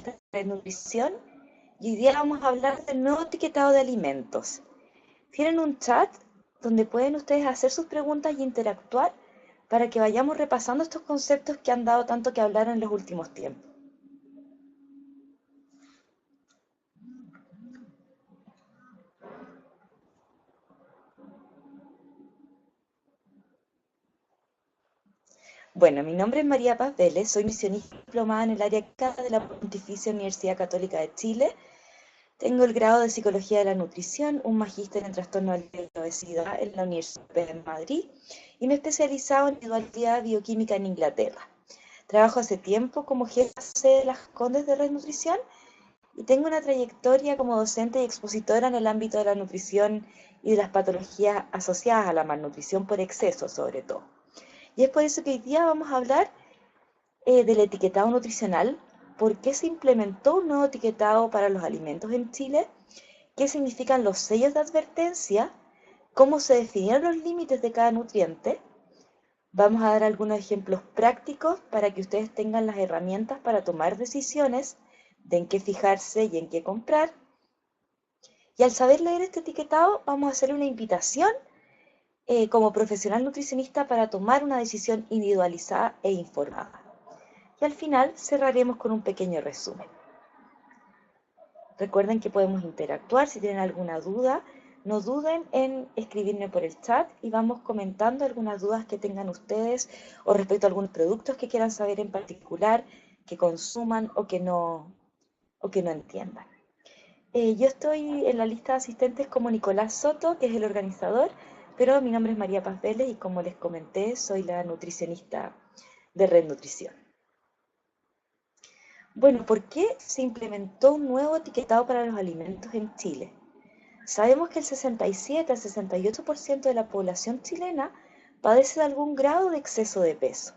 de nutrición y hoy día vamos a hablar del nuevo etiquetado de alimentos. Tienen un chat donde pueden ustedes hacer sus preguntas y interactuar para que vayamos repasando estos conceptos que han dado tanto que hablar en los últimos tiempos. Bueno, mi nombre es María Paz Vélez, soy nutricionista diplomada en el área clínica de la Pontificia Universidad Católica de Chile. Tengo el grado de Psicología de la Nutrición, un magíster en Trastorno de la Obesidad en la Universidad de Madrid y me he especializado en individualidad bioquímica en Inglaterra. Trabajo hace tiempo como jefe de las Condes de Red Nutrición y tengo una trayectoria como docente y expositora en el ámbito de la nutrición y de las patologías asociadas a la malnutrición por exceso, sobre todo. Y es por eso que hoy día vamos a hablar del etiquetado nutricional, por qué se implementó un nuevo etiquetado para los alimentos en Chile, qué significan los sellos de advertencia, cómo se definieron los límites de cada nutriente. Vamos a dar algunos ejemplos prácticos para que ustedes tengan las herramientas para tomar decisiones de en qué fijarse y en qué comprar. Y al saber leer este etiquetado, vamos a hacer una invitación como profesional nutricionista para tomar una decisión individualizada e informada. Y al final cerraremos con un pequeño resumen. Recuerden que podemos interactuar. Si tienen alguna duda, no duden en escribirme por el chat y vamos comentando algunas dudas que tengan ustedes o respecto a algunos productos que quieran saber en particular, que consuman o que no entiendan. Yo estoy en la lista de asistentes como Nicolás Soto, que es el organizador, pero mi nombre es María Paz Vélez y como les comenté, soy la nutricionista de Red Nutrición. Bueno, ¿por qué se implementó un nuevo etiquetado para los alimentos en Chile? Sabemos que el 67 al 68% de la población chilena padece de algún grado de exceso de peso.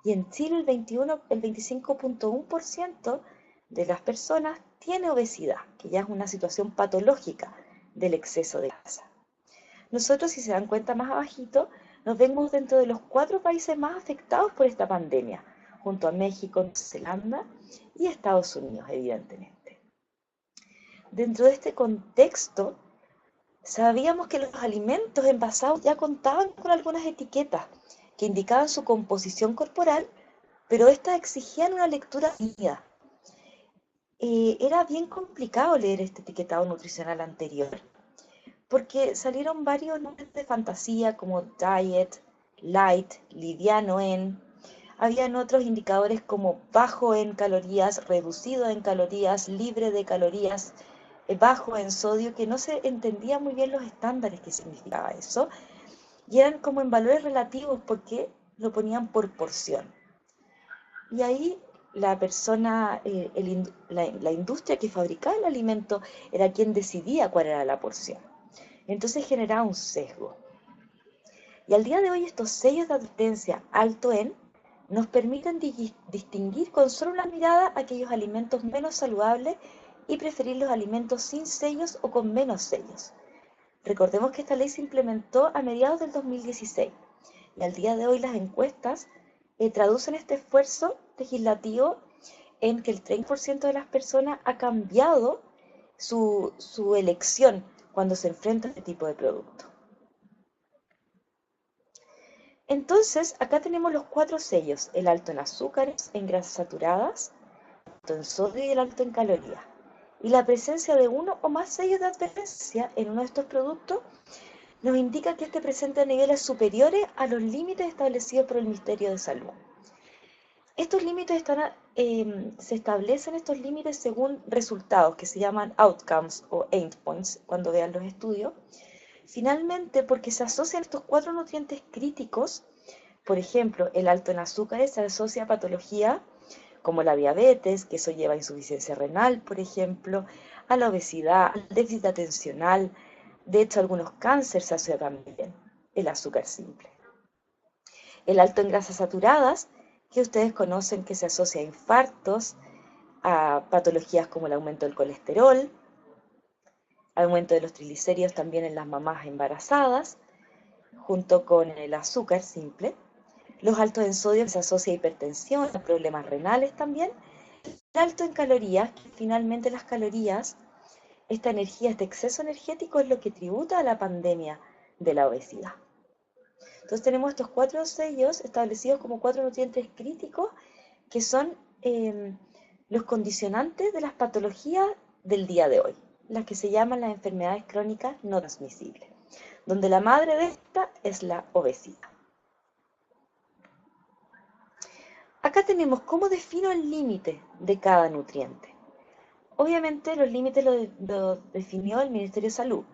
Y en Chile el 25.1% de las personas tiene obesidad, que ya es una situación patológica del exceso de grasa. Nosotros, si se dan cuenta más abajito, nos vemos dentro de los 4 países más afectados por esta pandemia, junto a México, Nueva Zelanda y Estados Unidos, evidentemente. Dentro de este contexto, sabíamos que los alimentos envasados ya contaban con algunas etiquetas que indicaban su composición corporal, pero estas exigían una lectura definida. Era bien complicado leer este etiquetado nutricional anterior, porque salieron varios nombres de fantasía como diet, light, liviano en. Habían otros indicadores como bajo en calorías, reducido en calorías, libre de calorías, bajo en sodio, que no se entendía muy bien los estándares que significaba eso, y eran como en valores relativos porque lo ponían por porción. Y ahí la persona, la industria que fabricaba el alimento era quien decidía cuál era la porción. Entonces generaba un sesgo. Y al día de hoy estos sellos de advertencia alto en nos permiten distinguir con solo una mirada aquellos alimentos menos saludables y preferir los alimentos sin sellos o con menos sellos. Recordemos que esta ley se implementó a mediados del 2016 y al día de hoy las encuestas traducen este esfuerzo legislativo en que el 30% de las personas ha cambiado su elección cuando se enfrenta a este tipo de producto. Entonces, acá tenemos los 4 sellos, el alto en azúcares, en grasas saturadas, el alto en sodio y el alto en calorías. Y la presencia de uno o más sellos de advertencia en uno de estos productos nos indica que este presenta niveles superiores a los límites establecidos por el Ministerio de Salud. Estos límites se establecen estos límites según resultados que se llaman outcomes o endpoints cuando vean los estudios. Finalmente, porque se asocian estos 4 nutrientes críticos, por ejemplo, el alto en azúcares se asocia a patología como la diabetes, que eso lleva a insuficiencia renal, por ejemplo, a la obesidad, al déficit atencional, de hecho algunos cánceres se asocia también el azúcar simple. El alto en grasas saturadas, que ustedes conocen que se asocia a infartos, a patologías como el aumento del colesterol, aumento de los triglicéridos también en las mamás embarazadas, junto con el azúcar simple. Los altos en sodio se asocia a hipertensión, a problemas renales también. alto en calorías, que finalmente las calorías, esta energía, este exceso energético es lo que tributa a la pandemia de la obesidad. Entonces tenemos estos 4 sellos establecidos como 4 nutrientes críticos que son los condicionantes de las patologías del día de hoy, las que se llaman las enfermedades crónicas no transmisibles, donde la madre de esta es la obesidad. Acá tenemos cómo defino el límite de cada nutriente. Obviamente los límites lo definió el Ministerio de Salud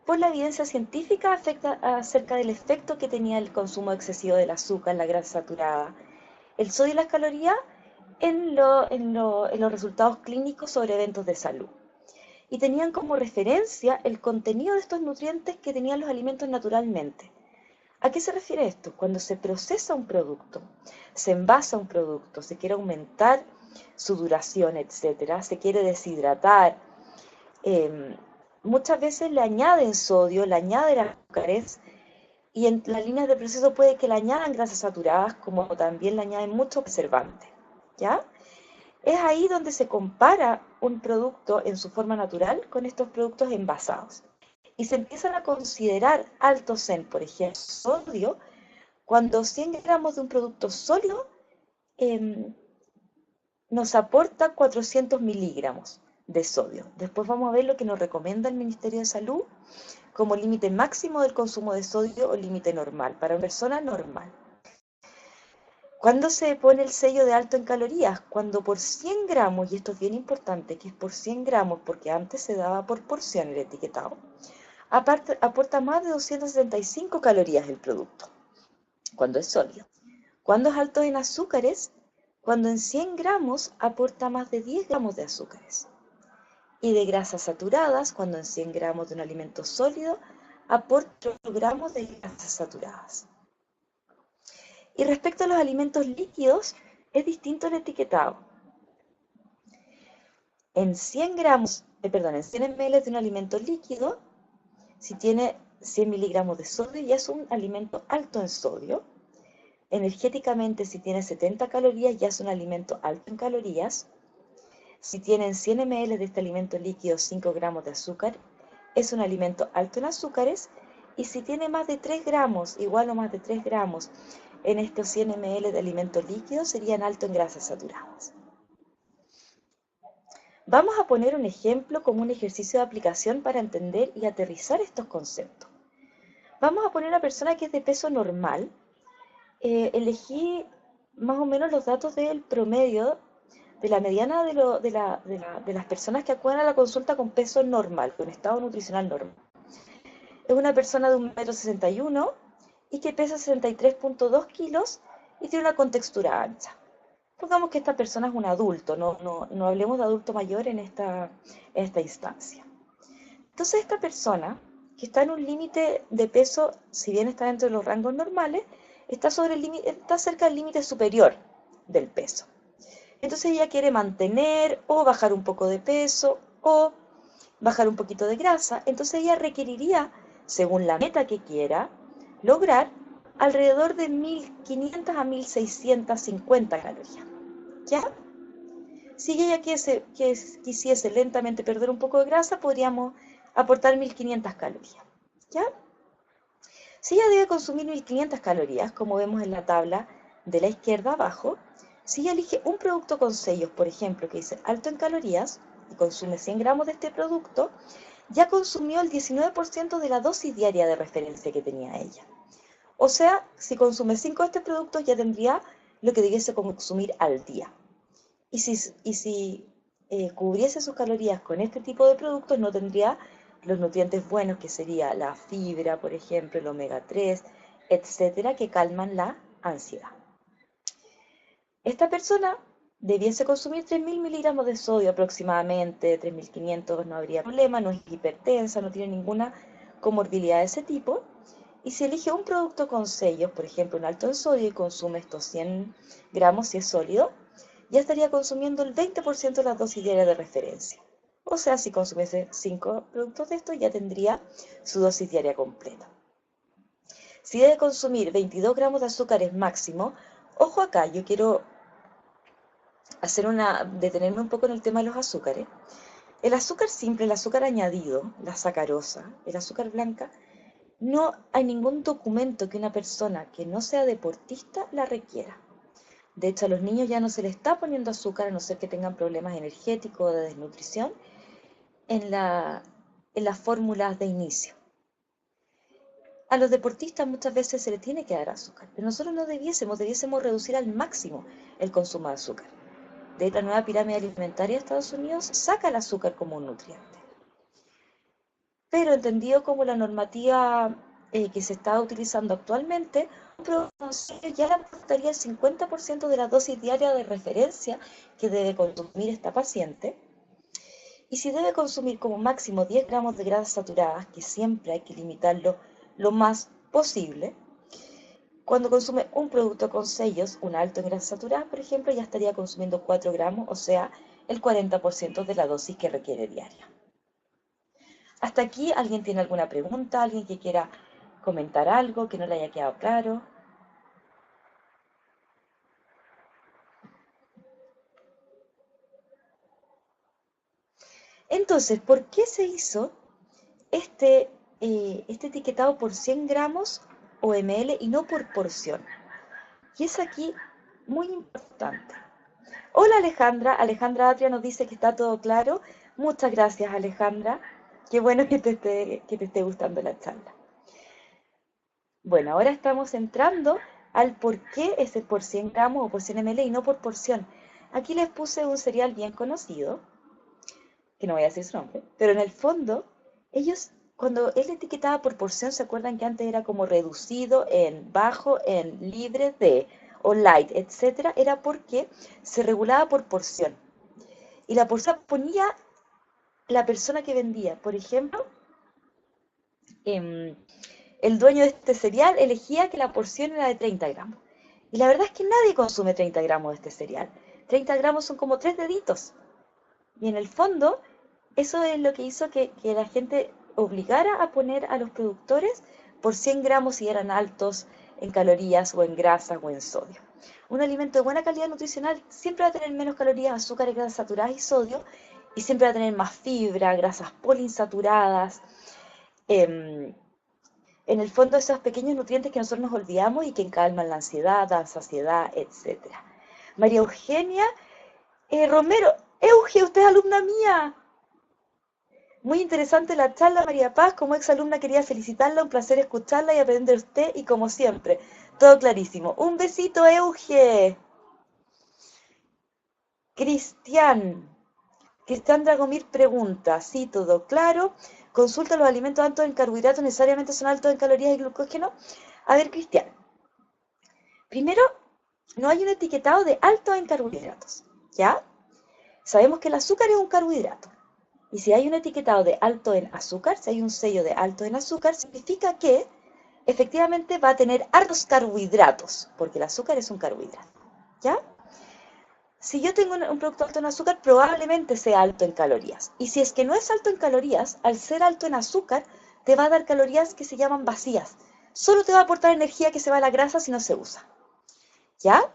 por la evidencia científica acerca del efecto que tenía el consumo excesivo del azúcar, la grasa saturada, el sodio y las calorías en los resultados clínicos sobre eventos de salud. Y tenían como referencia el contenido de estos nutrientes que tenían los alimentos naturalmente. ¿A qué se refiere esto? Cuando se procesa un producto, se envasa un producto, se quiere aumentar su duración, etcétera, se quiere deshidratar, muchas veces le añaden sodio, le añaden azúcares, y en las líneas de proceso puede que le añadan grasas saturadas, como también le añaden muchos preservantes, ¿ya? Es ahí donde se compara un producto en su forma natural con estos productos envasados. Y se empiezan a considerar altos en, por ejemplo, sodio, cuando 100 gramos de un producto sólido nos aporta 400 miligramos de sodio. Después vamos a ver lo que nos recomienda el Ministerio de Salud como límite máximo del consumo de sodio o límite normal, para una persona normal. ¿Cuándo se pone el sello de alto en calorías? Cuando por 100 gramos, y esto es bien importante, que es por 100 gramos, porque antes se daba por porción el etiquetado, aporta más de 275 calorías el producto, cuando es sólido. Cuando es alto en azúcares, cuando en 100 gramos aporta más de 10 gramos de azúcares. Y de grasas saturadas, cuando en 100 gramos de un alimento sólido aporta 8 gramos de grasas saturadas. Y respecto a los alimentos líquidos, es distinto el etiquetado. En 100 ml de un alimento líquido, si tiene 100 miligramos de sodio, ya es un alimento alto en sodio. Energéticamente, si tiene 70 calorías, ya es un alimento alto en calorías. Si tienen 100 ml de este alimento líquido 5 gramos de azúcar, es un alimento alto en azúcares. Y si tiene más de 3 gramos, igual o más de 3 gramos, en estos 100 ml de alimento líquido, serían alto en grasas saturadas. Vamos a poner un ejemplo como un ejercicio de aplicación para entender y aterrizar estos conceptos. Vamos a poner a una persona que es de peso normal. Elegí más o menos los datos del promedio de la mediana de las personas que acuden a la consulta con peso normal, con estado nutricional normal. Es una persona de 1,61 m y que pesa 63,2 kilos y tiene una contextura ancha. Pongamos que esta persona es un adulto, no hablemos de adulto mayor en esta instancia. Entonces esta persona, que está en un límite de peso, si bien está dentro de los rangos normales, está cerca del límite superior del peso. Entonces ella quiere mantener o bajar un poco de peso o bajar un poquito de grasa. Entonces ella requeriría, según la meta que quiera, lograr alrededor de 1.500 a 1.650 calorías. ¿Ya? Si ella quisiese lentamente perder un poco de grasa, podríamos aportar 1.500 calorías. ¿Ya? Si ella debe consumir 1.500 calorías, como vemos en la tabla de la izquierda abajo, si ella elige un producto con sellos, por ejemplo, que dice alto en calorías, y consume 100 gramos de este producto, ya consumió el 19% de la dosis diaria de referencia que tenía ella. O sea, si consume 5 de estos productos, ya tendría lo que debiese consumir al día. Y si cubriese sus calorías con este tipo de productos, no tendría los nutrientes buenos, que sería la fibra, por ejemplo, el omega 3, etcétera, que calman la ansiedad. Esta persona debiese consumir 3.000 miligramos de sodio aproximadamente, 3.500 no habría problema, no es hipertensa, no tiene ninguna comorbilidad de ese tipo. Y si elige un producto con sellos, por ejemplo, un alto en sodio, y consume estos 100 gramos si es sólido, ya estaría consumiendo el 20% de la dosis diaria de referencia. O sea, si consumiese 5 productos de estos, ya tendría su dosis diaria completa. Si debe consumir 22 gramos de azúcares máximo, ojo acá, yo quiero detenerme un poco en el tema de los azúcares. El azúcar simple, el azúcar añadido, la sacarosa, el azúcar blanca, no hay ningún documento que una persona que no sea deportista la requiera. De hecho, a los niños ya no se les está poniendo azúcar, a no ser que tengan problemas energéticos o de desnutrición, en las fórmulas de inicio. A los deportistas muchas veces se les tiene que dar azúcar, pero nosotros no debiésemos reducir al máximo el consumo de azúcar. De hecho, la nueva pirámide alimentaria de Estados Unidos saca el azúcar como un nutriente. Pero entendido como la normativa que se está utilizando actualmente, ya le aportaría el 50% de la dosis diaria de referencia que debe consumir esta paciente. Y si debe consumir como máximo 10 gramos de grasas saturadas, que siempre hay que limitarlo lo más posible, cuando consume un producto con sellos, un alto en grasas saturadas, por ejemplo, ya estaría consumiendo 4 gramos, o sea, el 40% de la dosis que requiere diaria. Hasta aquí, ¿alguien tiene alguna pregunta? ¿Alguien que quiera comentar algo que no le haya quedado claro? Entonces, ¿por qué se hizo este etiquetado por 100 gramos o ml y no por porción? Y es aquí muy importante. Hola Alejandra, Alejandra Atria nos dice que está todo claro. Muchas gracias Alejandra, qué bueno que te esté gustando la charla. Bueno, ahora estamos entrando al por qué es por 100 gramos o por 100 ml y no por porción. Aquí les puse un cereal bien conocido, que no voy a decir su nombre, pero en el fondo, ellos, cuando él etiquetaba por porción, ¿se acuerdan que antes era como reducido en bajo, en libre de, o light, etcétera? Era porque se regulaba por porción. Y la porción ponía la persona que vendía. Por ejemplo, el dueño de este cereal elegía que la porción era de 30 gramos. Y la verdad es que nadie consume 30 gramos de este cereal. 30 gramos son como 3 deditos. Y en el fondo, eso es lo que hizo que la gente obligara a poner a los productores por 100 gramos si eran altos en calorías o en grasas o en sodio. Un alimento de buena calidad nutricional siempre va a tener menos calorías, azúcares, grasas saturadas y sodio, y siempre va a tener más fibra, grasas poliinsaturadas, en el fondo esos pequeños nutrientes que nosotros nos olvidamos y que calman la ansiedad, la saciedad, etc. María Eugenia Romero, Euge, usted es alumna mía. Muy interesante la charla, María Paz. Como exalumna quería felicitarla, un placer escucharla y aprender de usted y como siempre, todo clarísimo. Un besito, Euge. Cristian Dragomir pregunta, sí, todo claro. Consulta los alimentos altos en carbohidratos, necesariamente son altos en calorías y glucógeno. A ver, Cristian, primero, no hay un etiquetado de alto en carbohidratos, ¿ya? Sabemos que el azúcar es un carbohidrato. Y si hay un etiquetado de alto en azúcar, si hay un sello de alto en azúcar, significa que efectivamente va a tener hartos carbohidratos, porque el azúcar es un carbohidrato, ¿ya? Si yo tengo un producto alto en azúcar, probablemente sea alto en calorías. Y si es que no es alto en calorías, al ser alto en azúcar, te va a dar calorías que se llaman vacías. Solo te va a aportar energía que se va a la grasa si no se usa. ¿Ya?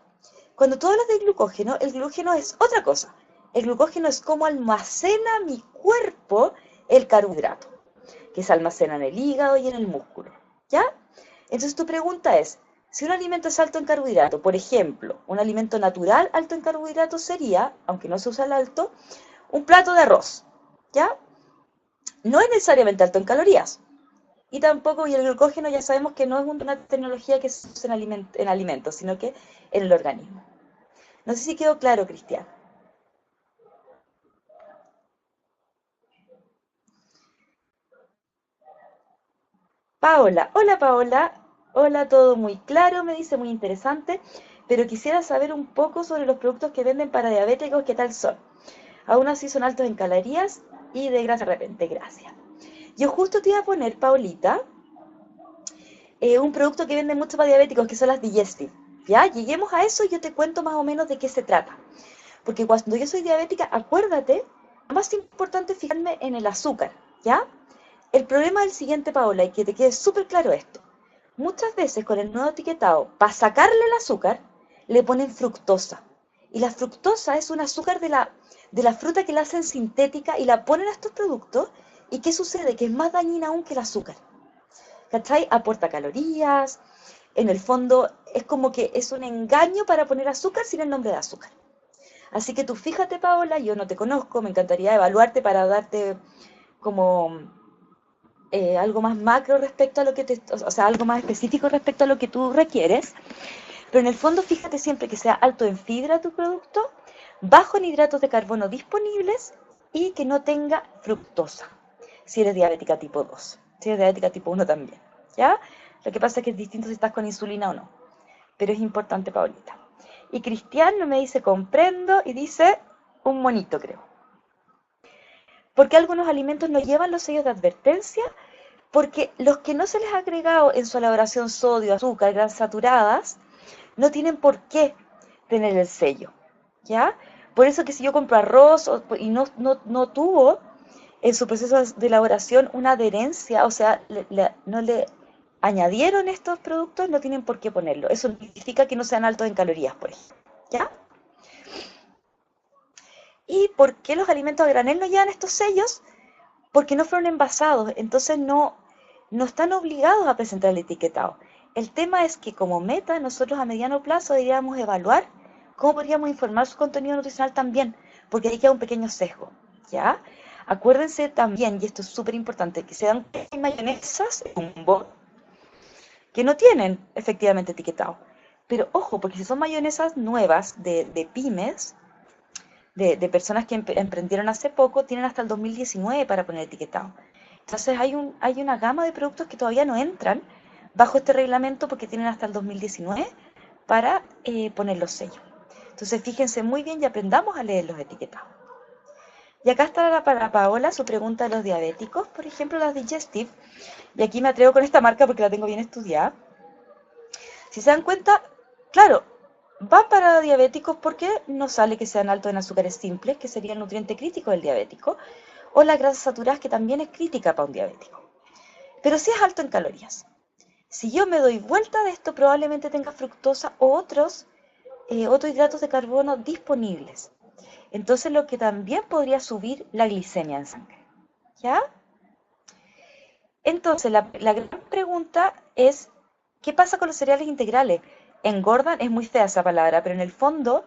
Cuando tú hablas de glucógeno, el glucógeno es otra cosa. El glucógeno es cómo almacena mi cuerpo el carbohidrato, que se almacena en el hígado y en el músculo. ¿Ya? Entonces tu pregunta es, si un alimento es alto en carbohidrato, por ejemplo, un alimento natural alto en carbohidratos sería, aunque no se usa el alto, un plato de arroz, ¿ya? No es necesariamente alto en calorías. Y tampoco, y el glucógeno ya sabemos que no es una tecnología que se usa en alimentos, sino que en el organismo. No sé si quedó claro, Cristian. Paola, hola Paola, hola, todo muy claro, me dice, muy interesante, pero quisiera saber un poco sobre los productos que venden para diabéticos, ¿qué tal son? Aún así son altos en calorías y de grasa de repente, gracias. Yo justo te iba a poner, Paulita, un producto que venden mucho para diabéticos, que son las Digestive. Ya, lleguemos a eso y yo te cuento más o menos de qué se trata. Porque cuando yo soy diabética, acuérdate, lo más importante es fijarme en el azúcar, ¿ya? El problema es el siguiente, Paola, y que te quede súper claro esto. Muchas veces con el nuevo etiquetado, para sacarle el azúcar, le ponen fructosa. Y la fructosa es un azúcar de la fruta que la hacen sintética y la ponen a estos productos. ¿Y qué sucede? Que es más dañina aún que el azúcar. ¿Cachai? Aporta calorías. En el fondo es como que es un engaño para poner azúcar sin el nombre de azúcar. Así que tú fíjate, Paola, yo no te conozco, me encantaría evaluarte para darte como algo más macro respecto a lo que o sea, algo más específico respecto a lo que tú requieres. Pero en el fondo, fíjate siempre que sea alto en fibra tu producto, bajo en hidratos de carbono disponibles y que no tenga fructosa, si eres diabética tipo 2, si eres diabética tipo 1 también, ¿ya? Lo que pasa es que es distinto si estás con insulina o no, pero es importante, Paulita. Y Cristian me dice, comprendo, y dice, un monito, creo. ¿Por qué algunos alimentos no llevan los sellos de advertencia? Porque los que no se les ha agregado en su elaboración sodio, azúcar, grasas saturadas, no tienen por qué tener el sello, ¿ya? Por eso que si yo compro arroz y no tuvo en su proceso de elaboración una adherencia, o sea, no le añadieron estos productos, no tienen por qué ponerlo. Eso no significa que no sean altos en calorías, por ejemplo, ¿ya? ¿Y por qué los alimentos a granel no llevan estos sellos? Porque no fueron envasados, entonces no están obligados a presentar el etiquetado. El tema es que como meta nosotros a mediano plazo deberíamos evaluar cómo podríamos informar su contenido nutricional también, porque ahí queda un pequeño sesgo, ¿ya? Acuérdense también, y esto es súper importante, que se dan mayonesas en un bol que no tienen efectivamente etiquetado. Pero ojo, porque si son mayonesas nuevas de pymes, de personas que emprendieron hace poco, tienen hasta el 2019 para poner etiquetado. Entonces hay una gama de productos que todavía no entran bajo este reglamento porque tienen hasta el 2019 para poner los sellos. Entonces fíjense muy bien y aprendamos a leer los etiquetados. Y acá está para Paola su pregunta de los diabéticos, por ejemplo las Digestive, y aquí me atrevo con esta marca porque la tengo bien estudiada. Si se dan cuenta, claro, van para diabéticos porque no sale que sean altos en azúcares simples, que sería el nutriente crítico del diabético, o las grasas saturadas, que también es crítica para un diabético. Pero sí es alto en calorías. Si yo me doy vuelta de esto, probablemente tenga fructosa o otros hidratos de carbono disponibles. Entonces lo que también podría subir la glicemia en sangre. ¿Ya? Entonces la gran pregunta es, ¿qué pasa con los cereales integrales? Engordan, es muy fea esa palabra, pero en el fondo,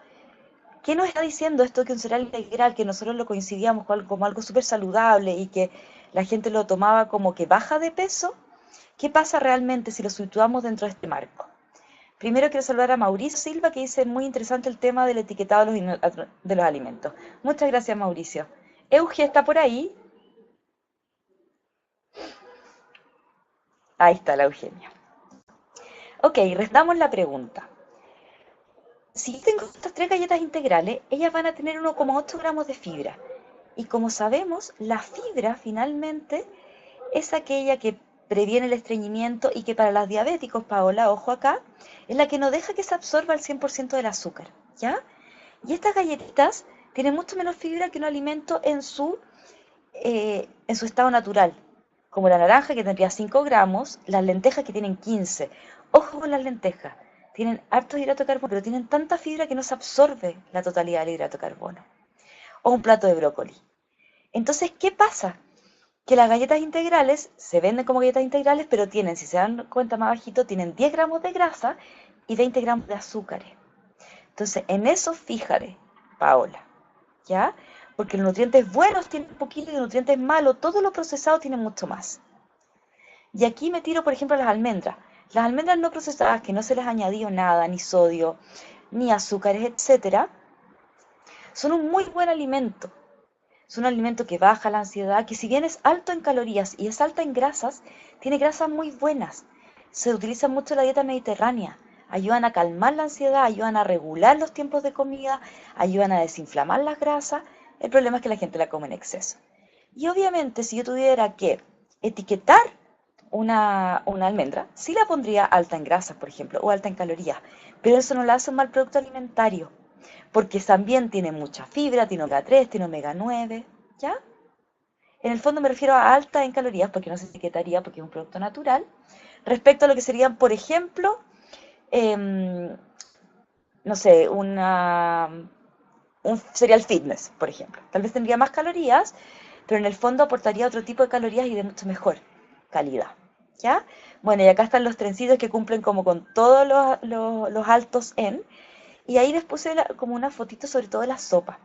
¿qué nos está diciendo esto que un cereal integral, que nosotros lo coincidíamos como algo súper saludable y que la gente lo tomaba como que baja de peso? ¿Qué pasa realmente si lo situamos dentro de este marco? Primero quiero saludar a Mauricio Silva, que dice muy interesante el tema del etiquetado de los alimentos. Muchas gracias, Mauricio. Euge está por ahí. Ahí está la Eugenia. Ok, respondamos la pregunta. Si yo tengo estas tres galletas integrales, ellas van a tener 1,8 gramos de fibra. Y como sabemos, la fibra finalmente es aquella que previene el estreñimiento y que para los diabéticos, Paola, ojo acá, es la que no deja que se absorba el 100% del azúcar, ¿ya? Y estas galletitas tienen mucho menos fibra que un alimento en su estado natural, como la naranja que tendría 5 gramos, las lentejas que tienen 15. Ojo con las lentejas, tienen hartos hidratos de carbono, pero tienen tanta fibra que no se absorbe la totalidad del hidrato de carbono. O un plato de brócoli. Entonces, ¿qué pasa? Que las galletas integrales se venden como galletas integrales, pero tienen, si se dan cuenta más bajito, tienen 10 gramos de grasa y 20 gramos de azúcares. Entonces, en eso fíjate, Paola, ¿ya? Porque los nutrientes buenos tienen un poquito y los nutrientes malos, todo lo procesado tiene mucho más. Y aquí me tiro, por ejemplo, las almendras. Las almendras no procesadas, que no se les ha añadido nada, ni sodio, ni azúcares, etcétera, son un muy buen alimento. Es un alimento que baja la ansiedad, que si bien es alto en calorías y es alta en grasas, tiene grasas muy buenas. Se utiliza mucho en la dieta mediterránea. Ayudan a calmar la ansiedad, ayudan a regular los tiempos de comida, ayudan a desinflamar las grasas. El problema es que la gente la come en exceso. Y obviamente si yo tuviera que etiquetar una almendra, sí la pondría alta en grasas, por ejemplo, o alta en calorías. Pero eso no la hace un mal producto alimentario, porque también tiene mucha fibra, tiene omega 3, tiene omega 9, ¿ya? En el fondo me refiero a alta en calorías, porque no se etiquetaría, porque es un producto natural, respecto a lo que serían, por ejemplo, em, no sé, un cereal fitness, por ejemplo. Tal vez tendría más calorías, pero en el fondo aportaría otro tipo de calorías y de mucho mejor calidad. ¿Ya? Bueno, y acá están los trencitos que cumplen como con todos los altos en. Y ahí les puse como una fotito sobre todo de las sopas.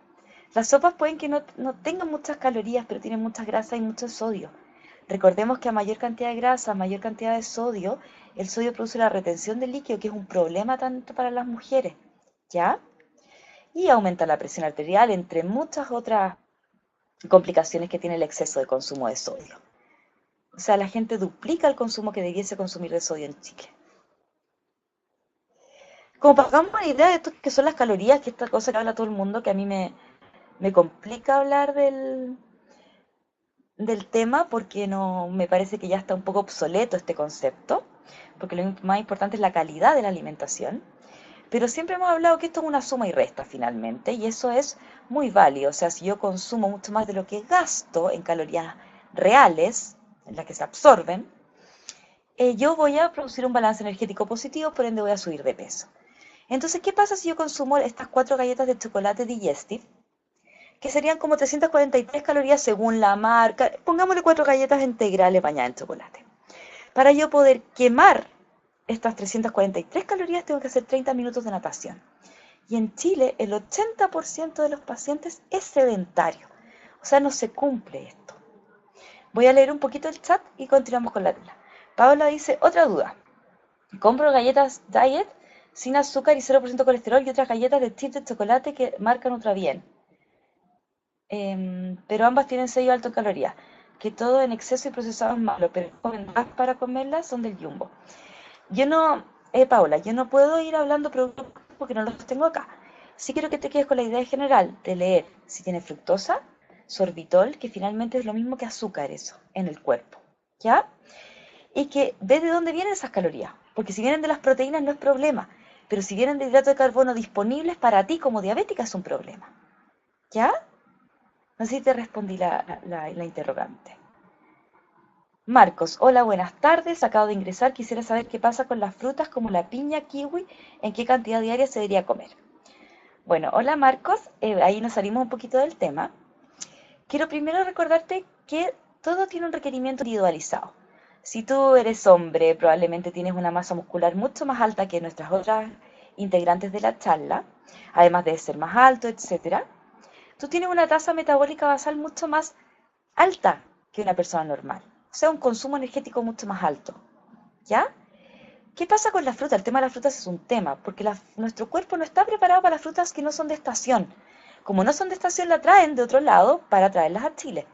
Las sopas pueden que no tengan muchas calorías, pero tienen muchas grasas y mucho sodio. Recordemos que a mayor cantidad de grasa, a mayor cantidad de sodio, el sodio produce la retención del líquido, que es un problema tanto para las mujeres. ¿Ya? Y aumenta la presión arterial, entre muchas otras complicaciones que tiene el exceso de consumo de sodio. O sea, la gente duplica el consumo que debiese consumir de sodio en Chile. Como para que hagamos una idea de esto que son las calorías, que esta cosa que habla todo el mundo, que a mí me complica hablar del tema porque no me parece que ya está un poco obsoleto este concepto, porque lo más importante es la calidad de la alimentación. Pero siempre hemos hablado que esto es una suma y resta finalmente, y eso es muy válido. O sea, si yo consumo mucho más de lo que gasto en calorías reales, en las que se absorben, yo voy a producir un balance energético positivo, por ende voy a subir de peso. Entonces, ¿qué pasa si yo consumo estas 4 galletas de chocolate Digestive? Que serían como 343 calorías según la marca. Pongámosle 4 galletas integrales bañadas en chocolate. Para yo poder quemar estas 343 calorías tengo que hacer 30 minutos de natación. Y en Chile el 80% de los pacientes es sedentario. O sea, no se cumple esto. Voy a leer un poquito el chat y continuamos con la tela. Paola dice, otra duda. Compro galletas diet sin azúcar y 0% colesterol y otras galletas de chip de chocolate que marcan otra bien. Pero ambas tienen sello alto en calorías. Que todo en exceso y procesado es malo, pero recomendadas para comerlas son del Jumbo. Yo no, Paola, yo no puedo ir hablando productos porque no los tengo acá. Sí quiero que te quedes con la idea general de leer si tiene fructosa, sorbitol, que finalmente es lo mismo que azúcar eso, en el cuerpo. ¿Ya? Y que ves de dónde vienen esas calorías. Porque si vienen de las proteínas no es problema, pero si vienen de hidratos de carbono disponibles para ti como diabética es un problema. ¿Ya? No sé si te respondí la interrogante. Marcos, hola, buenas tardes. Acabo de ingresar. Quisiera saber qué pasa con las frutas como la piña, kiwi, en qué cantidad diaria se debería comer. Bueno, hola Marcos, ahí nos salimos un poquito del tema. Quiero primero recordarte que todo tiene un requerimiento individualizado. Si tú eres hombre, probablemente tienes una masa muscular mucho más alta que nuestras otras integrantes de la charla, además de ser más alto, etcétera. Tú tienes una tasa metabólica basal mucho más alta que una persona normal. O sea, un consumo energético mucho más alto. ¿Ya? ¿Qué pasa con la fruta? El tema de las frutas es un tema, porque nuestro cuerpo no está preparado para las frutas que no son de estación. Como no son de estación, la traen de otro lado para traerlas a Chile.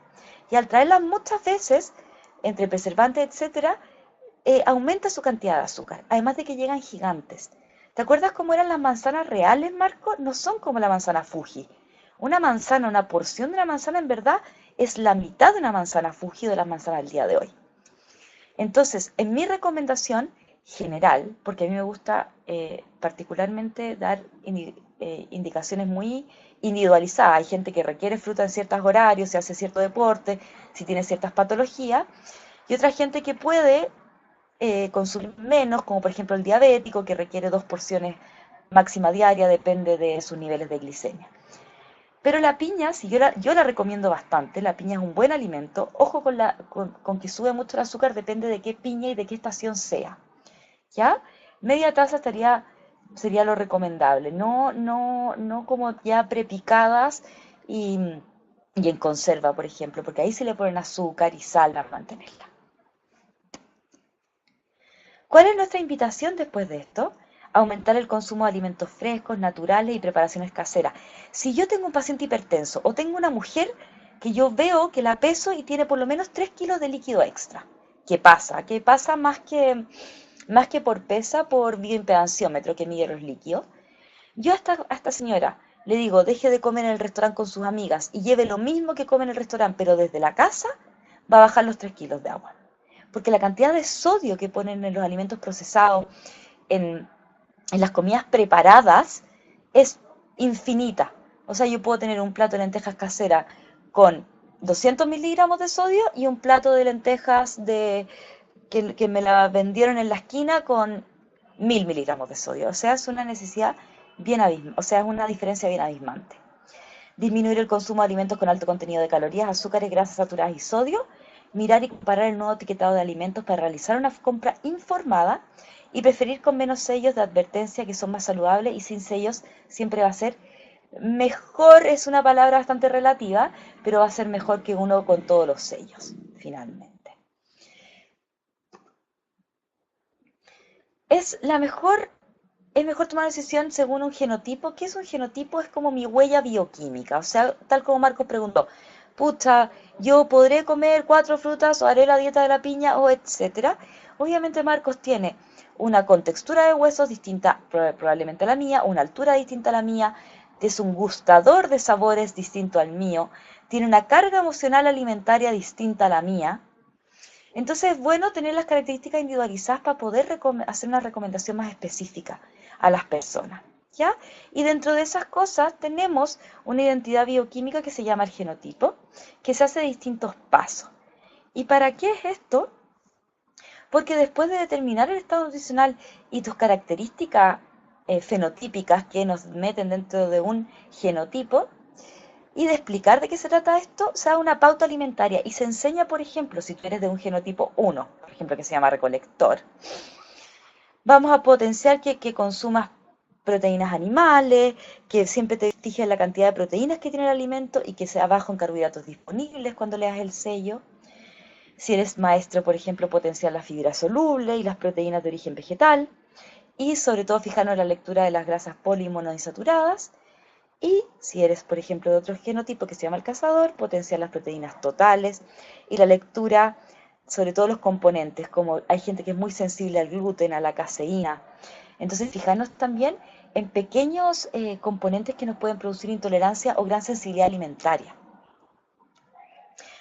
Y al traerlas muchas veces, entre preservantes, etcétera, aumenta su cantidad de azúcar. Además de que llegan gigantes. ¿Te acuerdas cómo eran las manzanas reales, Marco? No son como la manzana Fuji. Una manzana, una porción de una manzana en verdad es la mitad de una manzana Fuji de las manzanas del día de hoy. Entonces, en mi recomendación general, porque a mí me gusta particularmente dar indicaciones muy individualizadas. Hay gente que requiere fruta en ciertos horarios, si hace cierto deporte, si tiene ciertas patologías, y otra gente que puede consumir menos, como por ejemplo el diabético, que requiere 2 porciones máxima diaria, depende de sus niveles de glicemia. Pero la piña, si yo la recomiendo bastante, la piña es un buen alimento. Ojo con que sube mucho el azúcar, depende de qué piña y de qué estación sea. ¿Ya? Media taza sería lo recomendable, no como ya prepicadas y, y en conserva, por ejemplo, porque ahí se le ponen azúcar y sal para mantenerla. ¿Cuál es nuestra invitación después de esto? Aumentar el consumo de alimentos frescos, naturales y preparaciones caseras. Si yo tengo un paciente hipertenso o tengo una mujer que yo veo que la peso y tiene por lo menos 3 kilos de líquido extra, ¿qué pasa? ¿Qué pasa más que por pesa, por bioimpedanciómetro que mide los líquidos? Yo a esta señora le digo, deje de comer en el restaurante con sus amigas y lleve lo mismo que come en el restaurante, pero desde la casa, va a bajar los 3 kilos de agua. Porque la cantidad de sodio que ponen en los alimentos procesados, en, en las comidas preparadas, es infinita. O sea, yo puedo tener un plato de lentejas casera con 200 miligramos de sodio y un plato de lentejas que me la vendieron en la esquina con 1000 miligramos de sodio. O sea, es una necesidad bien abismante, o sea, es una diferencia bien abismante. Disminuir el consumo de alimentos con alto contenido de calorías, azúcares, grasas saturadas y sodio. Mirar y comparar el nuevo etiquetado de alimentos para realizar una compra informada y preferir con menos sellos de advertencia que son más saludables y sin sellos siempre va a ser mejor, es una palabra bastante relativa, pero va a ser mejor que uno con todos los sellos, finalmente. Es mejor tomar una decisión según un genotipo. ¿Qué es un genotipo? Es como mi huella bioquímica. O sea, tal como Marcos preguntó, pucha, yo podré comer 4 frutas o haré la dieta de la piña o etcétera. Obviamente Marcos tiene una contextura de huesos distinta probablemente a la mía, una altura distinta a la mía, es un gustador de sabores distinto al mío, tiene una carga emocional alimentaria distinta a la mía. Entonces es bueno tener las características individualizadas para poder hacer una recomendación más específica a las personas, ¿ya? Y dentro de esas cosas tenemos una identidad bioquímica que se llama el genotipo, que se hace de distintos pasos. ¿Y para qué es esto? Porque después de determinar el estado nutricional y tus características fenotípicas que nos meten dentro de un genotipo, y de explicar de qué se trata esto, se da una pauta alimentaria y se enseña, por ejemplo, si tú eres de un genotipo 1, por ejemplo, que se llama recolector, vamos a potenciar que consumas proteínas animales, que siempre te fijes la cantidad de proteínas que tiene el alimento y que sea bajo en carbohidratos disponibles cuando leas el sello. Si eres maestro, por ejemplo, potenciar la fibra soluble y las proteínas de origen vegetal. Y sobre todo fijarnos en la lectura de las grasas poliinsaturadadas. Y si eres, por ejemplo, de otro genotipo que se llama el cazador, potenciar las proteínas totales y la lectura, sobre todo los componentes, como hay gente que es muy sensible al gluten, a la caseína. Entonces, fijarnos también en pequeños componentes que nos pueden producir intolerancia o gran sensibilidad alimentaria.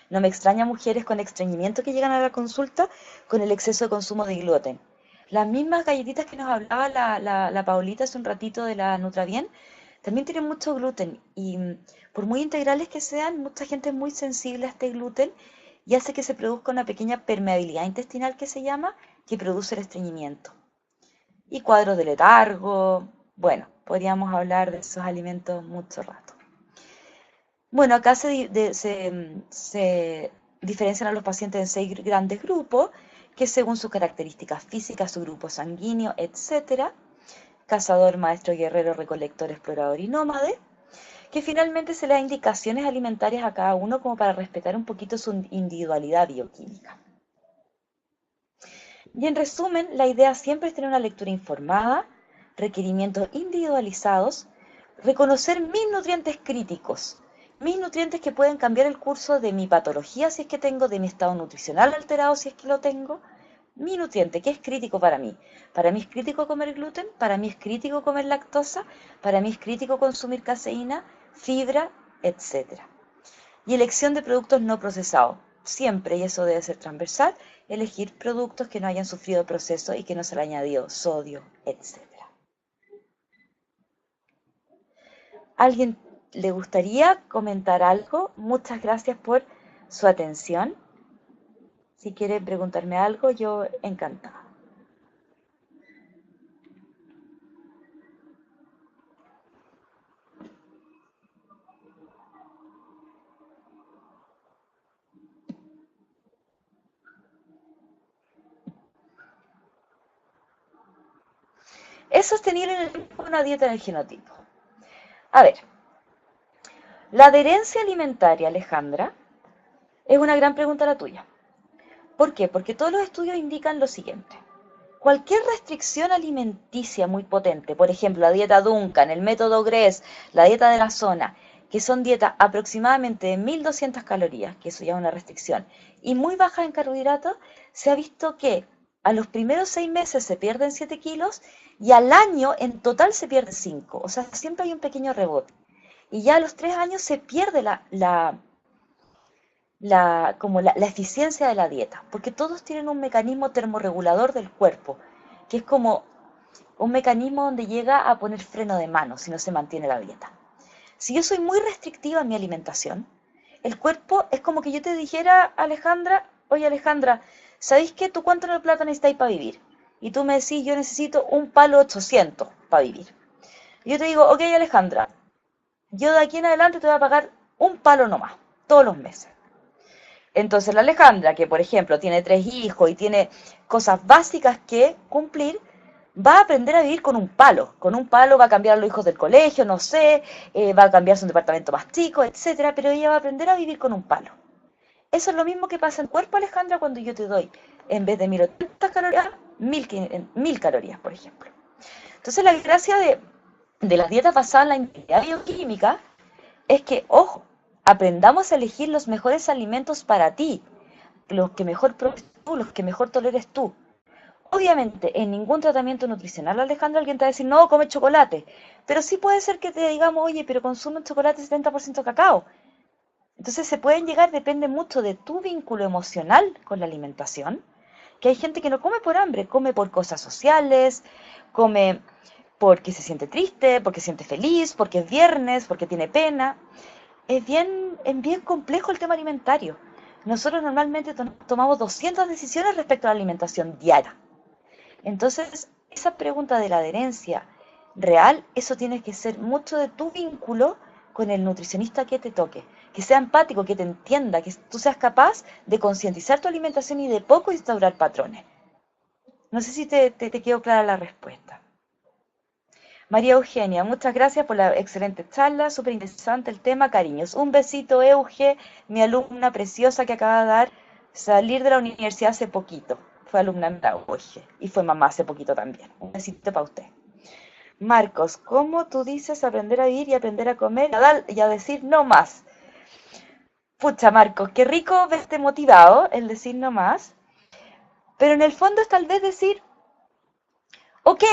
No me extraña mujeres con estreñimiento que llegan a la consulta con el exceso de consumo de gluten. Las mismas galletitas que nos hablaba la Paulita hace un ratito de la Nutrabien, también tienen mucho gluten y por muy integrales que sean, mucha gente es muy sensible a este gluten y hace que se produzca una pequeña permeabilidad intestinal que se llama, que produce el estreñimiento. Y cuadros de letargo, bueno, podríamos hablar de esos alimentos mucho rato. Bueno, acá se diferencian a los pacientes en 6 grandes grupos, que según sus características físicas, su grupo sanguíneo, etcétera, cazador, maestro, guerrero, recolector, explorador y nómade, que finalmente se le da indicaciones alimentarias a cada uno como para respetar un poquito su individualidad bioquímica. Y en resumen, la idea siempre es tener una lectura informada, requerimientos individualizados, reconocer mis nutrientes que pueden cambiar el curso de mi patología si es que tengo, de mi estado nutricional alterado si es que lo tengo, mi nutriente, que es crítico para mí. Para mí es crítico comer gluten, para mí es crítico comer lactosa, para mí es crítico consumir caseína, fibra, etcétera. Y elección de productos no procesados. Siempre, y eso debe ser transversal, elegir productos que no hayan sufrido proceso y que no se le haya añadido sodio, etcétera. ¿Alguien le gustaría comentar algo? Muchas gracias por su atención. Si quiere preguntarme algo, yo encantada. ¿Es sostenible en el tiempo una dieta en el genotipo? A ver, la adherencia alimentaria, Alejandra, es una gran pregunta la tuya. ¿Por qué? Porque todos los estudios indican lo siguiente. Cualquier restricción alimenticia muy potente, por ejemplo, la dieta Duncan, el método GRES, la dieta de la zona, que son dietas aproximadamente de 1200 calorías, que eso ya es una restricción, y muy bajas en carbohidratos, se ha visto que a los primeros 6 meses se pierden 7 kilos y al año en total se pierde 5. O sea, siempre hay un pequeño rebote. Y ya a los 3 años se pierde la eficiencia de la dieta, porque todos tienen un mecanismo termorregulador del cuerpo, que es como un mecanismo donde llega a poner freno de mano si no se mantiene la dieta. Si yo soy muy restrictiva en mi alimentación, el cuerpo es como que yo te dijera, Alejandra, oye Alejandra, ¿sabéis qué? ¿Tú cuánto plata necesitáis para vivir? Y tú me decís, yo necesito un palo 800 para vivir. Y yo te digo, ok Alejandra, yo de aquí en adelante te voy a pagar un palo nomás, todos los meses. Entonces la Alejandra, que por ejemplo tiene 3 hijos y tiene cosas básicas que cumplir, va a aprender a vivir con un palo. Con un palo va a cambiar a los hijos del colegio, no sé, va a cambiarse un departamento más chico, etcétera, pero ella va a aprender a vivir con un palo. Eso es lo mismo que pasa en el cuerpo, Alejandra, cuando yo te doy, en vez de 1.080 calorías, 1.000 calorías, por ejemplo. Entonces la gracia de las dietas basadas en la integridad bioquímica es que, ojo, aprendamos a elegir los mejores alimentos para ti, los que mejor pruebes tú, los que mejor toleres tú. Obviamente, en ningún tratamiento nutricional, Alejandra, alguien te va a decir, no, come chocolate. Pero sí puede ser que te digamos, oye, pero consume un chocolate 70% cacao. Entonces se pueden llegar, depende mucho de tu vínculo emocional con la alimentación, que hay gente que no come por hambre, come por cosas sociales, come porque se siente triste, porque se siente feliz, porque es viernes, porque tiene pena. Es bien complejo el tema alimentario. Nosotros normalmente tomamos 200 decisiones respecto a la alimentación diaria. Entonces, esa pregunta de la adherencia real, eso tiene que ser mucho de tu vínculo con el nutricionista que te toque, que sea empático, que te entienda, que tú seas capaz de concientizar tu alimentación y de poco instaurar patrones. No sé si te quedó clara la respuesta. María Eugenia, muchas gracias por la excelente charla, súper interesante el tema, cariños. Un besito, Euge, mi alumna preciosa que acaba de salir de la universidad hace poquito. Fue alumna en la UG y fue mamá hace poquito también. Un besito para usted. Marcos, ¿cómo tú dices aprender a vivir y aprender a comer y a decir no más? Pucha, Marcos, qué rico verte motivado el decir no más, pero en el fondo es tal vez decir, ok,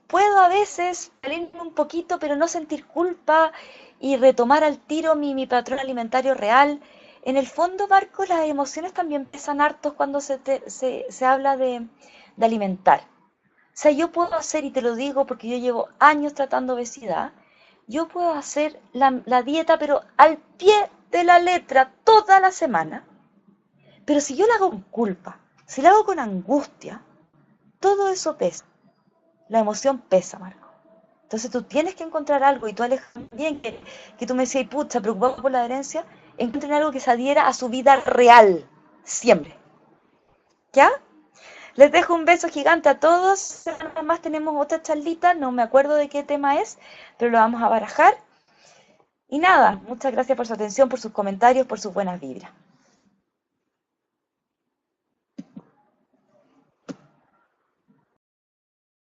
puedo a veces salirme un poquito, pero no sentir culpa y retomar al tiro mi patrón alimentario real. En el fondo, Marcos, las emociones también pesan hartos cuando se habla de alimentar. O sea, yo puedo hacer, y te lo digo porque yo llevo años tratando obesidad, yo puedo hacer la dieta, pero al pie de la letra, toda la semana. Pero si yo la hago con culpa, si la hago con angustia, todo eso pesa. La emoción pesa, Marco. Entonces tú tienes que encontrar algo, y tú Alex también, que tú me decías, pucha, preocupado por la adherencia, encuentren algo que se adhiera a su vida real, siempre. ¿Ya? Les dejo un beso gigante a todos. Además tenemos otra charlita, no me acuerdo de qué tema es, pero lo vamos a barajar. Y nada, muchas gracias por su atención, por sus comentarios, por sus buenas vibras.